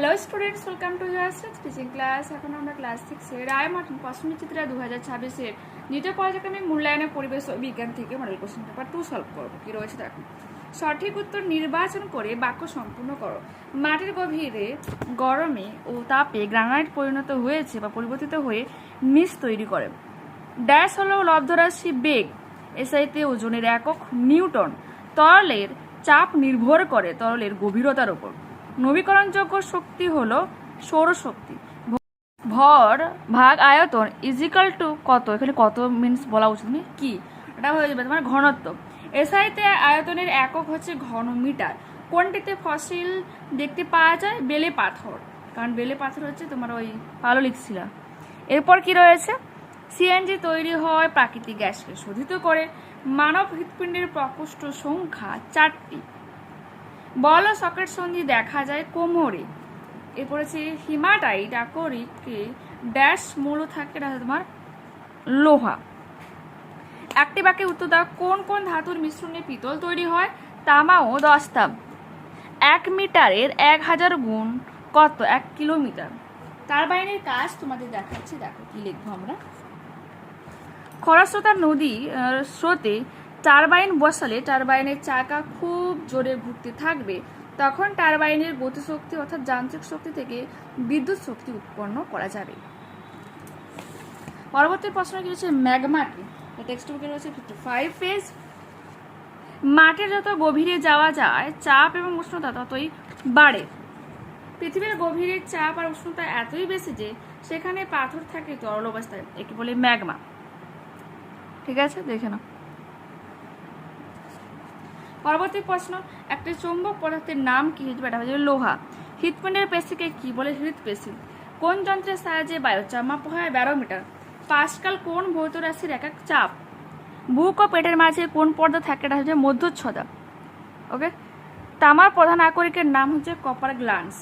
Hello students, welcome to year teaching class. এখন আমরা class 6-এর রায় Martin প্রশ্নচিত্রা 2026-এর দ্বিতীয় পর্যায়ক্রমিক মূল্যায়নের পরিবেশ ও বিজ্ঞান থেকে মডেল কোশ্চেন পেপার 2 সলভ করবো। কি রয়েছে দেখো। সঠিক উত্তর নির্বাচন করে বাক্য সম্পূর্ণ করো। মাটির গভীরে গরমে ও তাপে গ্রানাইট পরিণত হয়েছে বা পরিবর্তিত হয়ে মিস তৈরি করে। ড্যাশ হলো লব্ধরাশি বেগ, এসআইতে ওজনের একক নিউটন। তরলের চাপ নির্ভর করে তরলের গভীরতার উপর। নবীকরণযোগ্য শক্তি হলো সৌরশক্তি। ভর ভাগ আয়তন ইজিক্যাল টু কত, এখানে কত মিনস বলা উচিত নেই, কি এটা হয়ে যাবে তোমার ঘনত্ব। এসআইতে আয়তনের একক হচ্ছে ঘনমিটার। কোনটিতে ফসিল দেখতে পাওয়া যায়? বেলে পাথর, কারণ বেলে পাথর হচ্ছে তোমার ওই পাললিক শিলা। এরপর কি রয়েছে? সিএনজি তৈরি হয় প্রাকৃতিক গ্যাসকে শোধিত করে। মানব হৃৎপিণ্ডের প্রকোষ্ঠ সংখ্যা 4টি। বল ও সকেট সন্ধি দেখা যায় কোমরে। এরপর হচ্ছে হিমাটাইট আকরিকে ড্যাশ মূল থাকে তোমার লোহা। একটি বাক্যে উত্তর দাও, কোন কোন ধাতুর মিশ্রণে পিতল তৈরি হয়? তামা ও দস্তা। 1 মিটারের 1000 গুণ কত? 1 কিলোমিটার। টারবাইনের কাজ তোমাদের দেখাচ্ছি, দেখো কি লিখবো আমরা। খরস্রোতা নদী স্রোতে টারবাইন বসালে টারবাইনের চাকা খুব জোরে ঘুরতে থাকবে, তখন টারবাইনের গতিশক্তি অর্থাৎ যান্ত্রিক শক্তি থেকে বিদ্যুৎ শক্তি উৎপন্ন করা যাবে। পরবর্তী প্রশ্ন কি হচ্ছে? ম্যাগমা কি? টেক্সট বুকে রয়েছে 55 পেজ। মাটির যত গভীরে যাওয়া যায় চাপ এবং উষ্ণতা ততই বাড়ে। পৃথিবীর গভীরে চাপ আর উষ্ণতা এতই বেশি যে সেখানে পাথর থাকে তরল অবস্থায়, একে বলে ম্যাগমা। ঠিক আছে, দেখে নাও। পরবর্তী প্রশ্ন, একটি চৌম্বক পদার্থের নাম কি? এটা হচ্ছে লোহা। হৃৎপিণ্ডের পেশিকে কি বলে? হৃৎপেশি। কোন যন্ত্রের সাহায্যে বায়ুচাপ মাপা হয়? ব্যারোমিটার। পাস্কাল কোন ভৌত রাশির একক চাপ? বুক ও পেটের মাঝে কোন পর্দা থাকে? এটা হচ্ছে মধ্যচ্ছদা। ওকে। তামার প্রধান আকরিকের নাম হচ্ছে কপার গ্লান্স।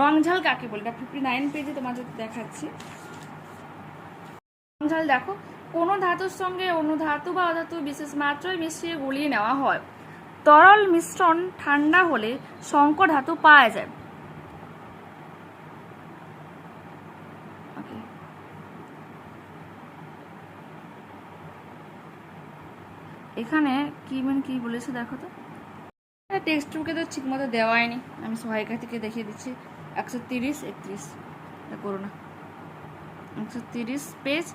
রংঝাল কাকে বলে? এটা 59 পেজে তোমাদের দেখাচ্ছি। রংঝাল দেখো, কোনো ধাতুর সঙ্গে অনুধাতু বা অধাতু বিশেষ মাত্রায় মিশিয়ে গুলিয়ে নেওয়া হয়। তরল মিশ্রণ ঠান্ডা হলে সংকর ধাতু পাওয়া যায়। এখানে কি বলেছে দেখো তো। টেক্সট বুকে তো ঠিক মতো দেওয়াই নি, আমি সহায়িকা থেকে দেখিয়ে দিচ্ছি। 130-31 করো না। 130 পেজ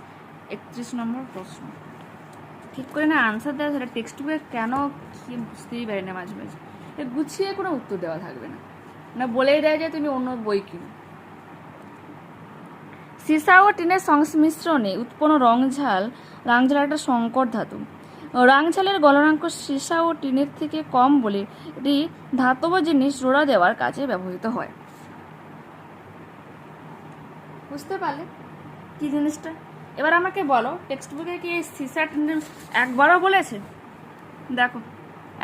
31 নম্বর প্রশ্ন। ঠিক করে না আনসার দেওয়া, সেটা টেক্সট বুকে কেন কি বুঝতেই পারি না মাঝে মাঝে। গুছিয়ে কোনো উত্তর দেওয়া থাকবে না, না বলেই দেয় যে তুমি অন্য বই কিনো। সীসা ও টিনের সংমিশ্রণে উৎপন্ন রাংঝাল একটা সংকর ধাতু। রাংঝালের গলনাঙ্ক সীসা ও টিনের থেকে কম বলে এটি ধাতব জিনিস জোড়া দেওয়ার কাজে ব্যবহৃত হয়। বুঝতে পারলে কি জিনিসটা? এবার আমাকে বলো, টেক্সট বুকে কি সীসা টিনের একবারও বলেছে? দেখো,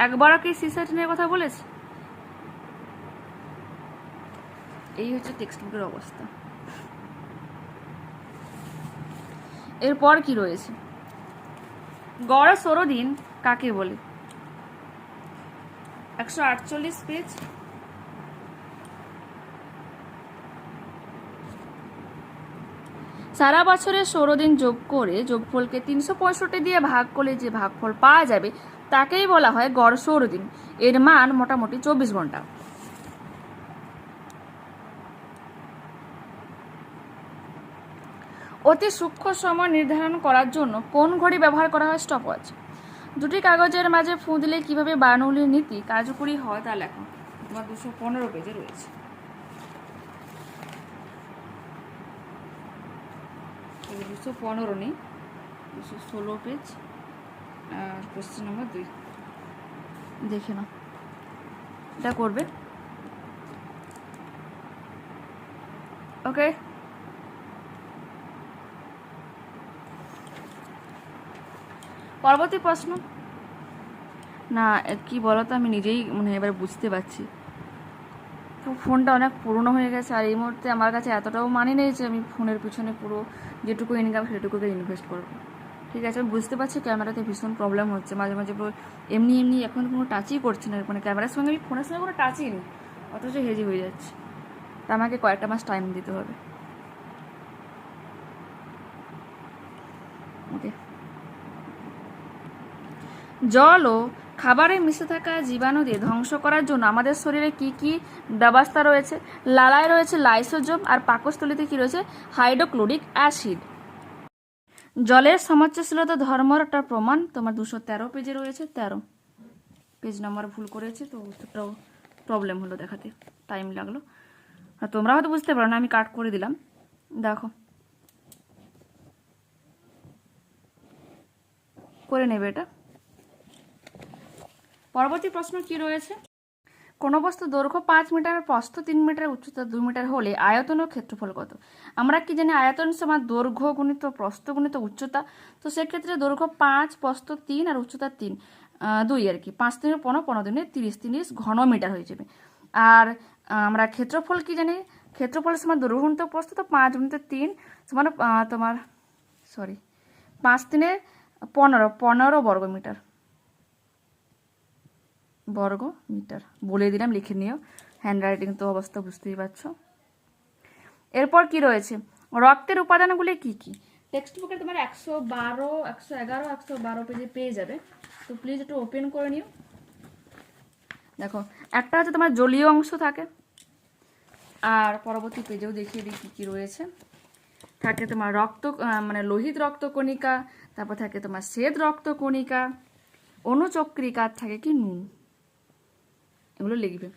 একবারও কি সীসা টিনের কথা বলেছে? এই হচ্ছে টেক্সট বুকের অবস্থা। এরপর কি রয়েছে? গড় সৌরদিন কাকে বলে? 148 পেজ। সারা বছরের সৌরদিন যোগ করে যোগফলকে 365 দিয়ে ভাগ করলে যে ভাগফল পাওয়া যাবে তাকেই বলা হয় গড় সৌরদিন। এর মান মোটামুটি 24 ঘন্টা। অতি সূক্ষ্ম সময় নির্ধারণ করার জন্য কোন ঘড়ি ব্যবহার করা হয়? স্টপওয়াচ। দুটি কাগজের মাঝে ফুঁ দিলে কিভাবে বার্নৌলির নীতি কার্যকরী হয় তা লেখো। তোমার 215 পেজে রয়েছে। 215 নেই, 216 পেজ আর কোশ্চেন নম্বর 2 দেখে নাও। এটা করবে। ওকে। পরবর্তী প্রশ্ন, না কি বলো তো, আমি নিজেই এবার বুঝতে পারছি ফোনটা অনেক পুরনো হয়ে গেছে, আর এই মুহূর্তে আমার কাছে এতটাও মানি নেই যে আমি ফোনের পিছনে পুরো যেটুকু ইনকাম সেটুকুকে ইনভেস্ট করবো। ঠিক আছে, আমি বুঝতে পারছি ক্যামেরাতে ভীষণ প্রবলেম হচ্ছে মাঝে মাঝে। এমনি এখন কোনো টাচই করছি না, ক্যামেরার সঙ্গে আমি ফোনের সঙ্গে কোনো টাচই নেই, অথচ হেজি হয়ে যাচ্ছে। তা আমাকে কয়েকটা মাস টাইম দিতে হবে। ওকে, জল ও খাবারে মিশে থাকা জীবাণু দিয়ে ধ্বংস করার জন্য আমাদের শরীরে কি কি ব্যবস্থা রয়েছে? লালায় রয়েছে লাইসোজোম, আর পাকস্থলীতে কি রয়েছে? Hydrochloric acid. জলের সমচ্ছশীলতা ধর্মর একটা প্রমাণ তোমার 213 পেজে রয়েছে। 13 পেজ নাম্বার ভুল করেছে, তো উত্তরটাও প্রবলেম হলো দেখাতে, টাইম লাগলো। আর তোমরা হয়তো বুঝতে পারো না, আমি কাট করে দিলাম, দেখো করে নেবে এটা। পরবর্তী প্রশ্ন কি রয়েছে? কোনো বস্তু দৈর্ঘ্য 5 মিটার, প্রস্থ 3 মিটার, উচ্চতা 2 মিটার হলে আয়তন ও ক্ষেত্রফল কত? আমরা কি জানি আয়তন সমান দৈর্ঘ্য গুণিত প্রস্থ গুণিত উচ্চতা। তো সেক্ষেত্রে দৈর্ঘ্য 5, প্রস্থ 3 আর উচ্চতা 2 আর কি, 5 3 15, 15 দিনে 30, 30 ঘন মিটার হয়ে যাবে। আর আমরা ক্ষেত্রফল কি জানি? ক্ষেত্রফল সমান দৈর্ঘ্য গুণিত প্রস্থ, তো 5 গুণিত 3 সমান তোমার 5 3 15 বর্গ মিটার। বলে দিলাম, লিখে নিও, হ্যান্ডরাইটিং তো অবস্থা বুঝতেই পারছো। এরপর কি রয়েছে? রক্তের উপাদানগুলি কি কি? টেক্সট বুকে তোমার 112, 111, 112 পেজে পেয়ে যাবে, তো প্লিজ একটু ওপেন করে নিও। দেখো, একটা হচ্ছে তোমার জলীয় অংশ থাকে, আর পরবর্তী পেজেও দেখিয়ে দিই কি কি রয়েছে। থাকে তোমার মানে লোহিত রক্তকণিকা, তারপর থাকে তোমার শ্বেত রক্তকণিকা, অনুচক্রিকা, থাকে কি নুন, এগুলো লিখবে।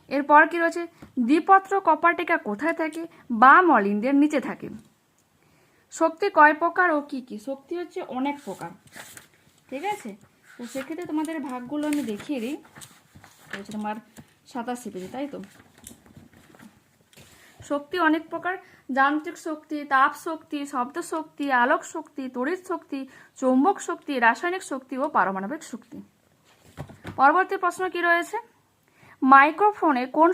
এরপর কি রয়েছে? দ্বিপত্র কপাটিকা কোথায় থাকে? বাম অলিন্দের নিচে থাকে। শক্তি কয় প্রকার ও কি কি? শক্তি হচ্ছে অনেক প্রকার, ঠিক আছে। তো সেক্ষেত্রে তোমাদের ভাগগুলো আমি দেখিয়ে দিই। হচ্ছে তোমার 87 পেজে, তাই তো। শক্তি অনেক প্রকার: যান্ত্রিক শক্তি, তাপ শক্তি, শব্দ শক্তি, আলোক শক্তি, তড়িৎ শক্তি, চৌম্বক শক্তি, রাসায়নিক শক্তি ও পারমাণবিক শক্তি। পরবর্তী প্রশ্ন কি রয়েছে? মাইক্রোফোনে কোন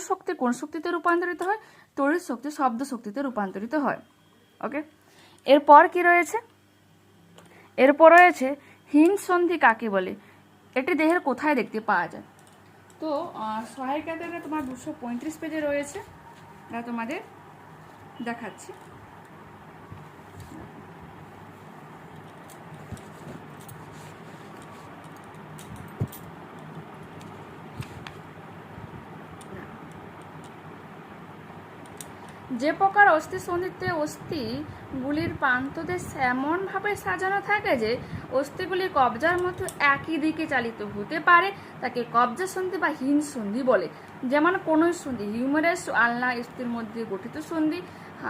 শক্তিতে রূপান্তরিত হয়? তড়িৎ শক্তি শব্দ শক্তিতে রূপান্তরিত হয়। ওকে, এরপর কি রয়েছে? এরপর রয়েছে হিঞ্জ সন্ধি কাকে বলে? এটি দেহের কোথায় দেখতে পাওয়া যায়? তো সহায়িকাতে তোমার 235 পেজে রয়েছে, এটা তোমাদের দেখাচ্ছি। যে প্রকার অস্থি সন্ধিতে অস্থিগুলির প্রান্তদেশ এমনভাবে সাজানো থাকে যে অস্থিগুলি কবজার মতো একই দিকে চালিত হতে পারে, তাকে কবজা সন্ধি বা হিঞ্জ সন্ধি বলে। যেমন কনুই সন্ধি হিউমেরাস আলনা অস্থির মধ্যে গঠিত সন্ধি,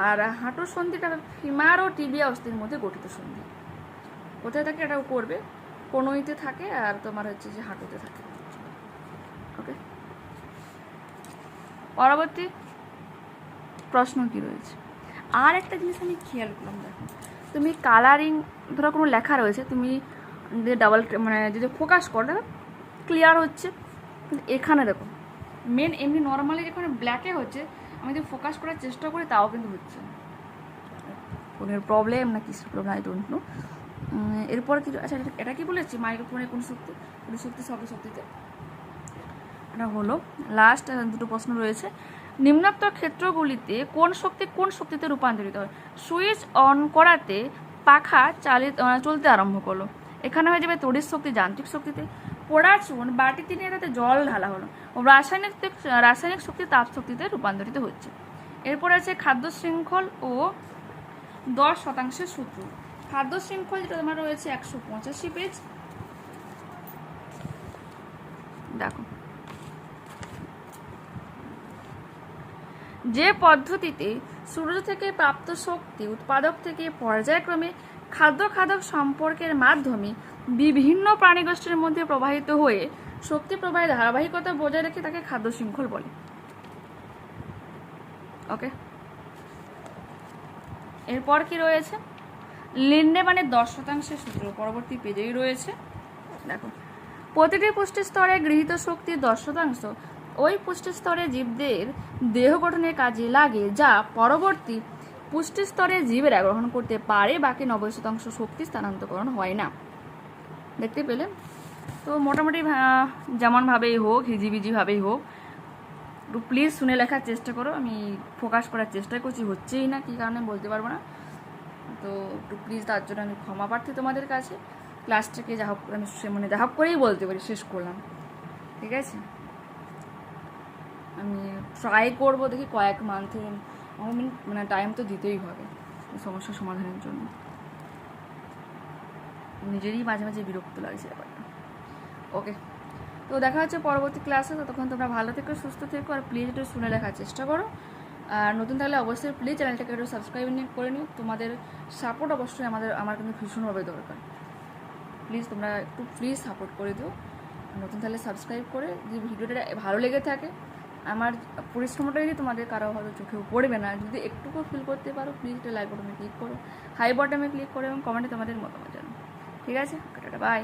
আর হাঁটু সন্ধিটা ফিমার ও টিবিয়া অস্থির মধ্যে গঠিত সন্ধি। কোথায় থাকে? এটাও করবে, কনুইতে থাকে আর তোমার হচ্ছে যে হাঁটুতে থাকে। ওকে, পরবর্তী প্রশ্ন কি রয়েছে? আর একটা জিনিস আমি খেয়াল করলাম, দেখো তুমি কালারিং, ধরো কোনো লেখা রয়েছে, তুমি ডাবল মানে যদি ফোকাস করো দেখো ক্লিয়ার হচ্ছে, কিন্তু এখানে দেখো মেন এমনি নর্মালি যেখানে ব্ল্যাকে হচ্ছে, আমি যদি ফোকাস করার চেষ্টা করি তাও কিন্তু হচ্ছে না। ফোনের প্রবলেম না কিসের প্রবলেম, আই ডোন্ট নো। এরপর কি? আচ্ছা, এটা কি বলেছি? মাইক্রোফোনের কোন শক্তি? শক্তি শব্দ শক্তিতে। এটা হলো লাস্ট দুটো প্রশ্ন রয়েছে। নিম্নোক্ত ক্ষেত্রগুলিতে কোন শক্তিতে রূপান্তরিত হয়? সুইচ অন করাতে পাখা চলতে আরম্ভ করলো, এখানে হয়ে যাবে তড়িৎ শক্তি যান্ত্রিক শক্তিতে। পোড়া চুন বাটিতে নিয়ে তাতে জল ঢালা হলো, রাসায়নিক শক্তি তাপ শক্তিতে রূপান্তরিত হচ্ছে। এরপর আছে খাদ্য শৃঙ্খল ও 10% সূত্র। খাদ্য শৃঙ্খল যেটা তোমার রয়েছে 185 পেজ, দেখো যে পদ্ধতিতে সূর্য থেকে প্রাপ্ত শক্তি উৎপাদক থেকে পর্যায়ক্রমে খাদ্য সম্পর্কের মাধ্যমে বিভিন্ন প্রাণীগোষ্ঠীর মধ্যে প্রবাহিত হয়ে শক্তি প্রবাহের ধারাবাহিকতা বজায় রেখে তাকে খাদ্য শৃঙ্খল বলে। ওকে, এরপর কি রয়েছে? লিন্ডে মানে 10% সূত্র, পরবর্তী পেজেই রয়েছে। দেখো, প্রতিটি পুষ্টি স্তরে গৃহীত শক্তির 10% ওই পুষ্টি স্তরে জীবদের দেহ গঠনের কাজে লাগে, যা পরবর্তী পুষ্টি স্তরে জীবেরা গ্রহণ করতে পারে। বাকি 90% শক্তি স্থানান্তরকরণ হয় না। দেখতে পেলে? তো মোটামুটি যেমনভাবেই হোক, হিজিবিজিভাবেই হোক, একটু প্লিজ শুনে লেখার চেষ্টা করো। আমি ফোকাস করার চেষ্টা করছি, হচ্ছেই না কী কারণে বলতে পারবো না। তো একটু প্লিজ তার জন্য আমি ক্ষমা প্রার্থী তোমাদের কাছে। ক্লাসটাকে যা হোক আমি মানে যা হোক করেই বলতে পারি শেষ করলাম, ঠিক আছে? আমি ট্রাই করবো, দেখি কয়েক মান্থে মানে টাইম তো দিতেই হবে এই সমস্যার সমাধানের জন্য। নিজেরই মাঝে মাঝে বিরক্ত লাগছে ব্যাপারটা। ওকে, তো দেখা হচ্ছে পরবর্তী ক্লাসে। ততক্ষণ তোমরা ভালো থেকো, সুস্থ থেকো, আর প্লিজ একটু শুনে লেখার চেষ্টা করো। আর নতুন থাকলে অবশ্যই প্লিজ চ্যানেলটাকে একটু সাবস্ক্রাইব করে নিও। তোমাদের সাপোর্ট অবশ্যই আমার কিন্তু ভীষণভাবে দরকার। প্লিজ তোমরা একটু প্লিজ সাপোর্ট করে দিও। নতুন থাকলে সাবস্ক্রাইব করে, যদি ভিডিওটা ভালো লেগে থাকে, আমার পরিশ্রমটা যদি তোমাদের কারো হয়তো চোখেও পড়বে না, যদি একটুকু ফিল করতে পারো, প্লিজ একটা লাইক বাটনে ক্লিক করো, হাই বাটনে ক্লিক করো এবং কমেন্টে তোমাদের মতামত জানো, ঠিক আছে? Tata, by.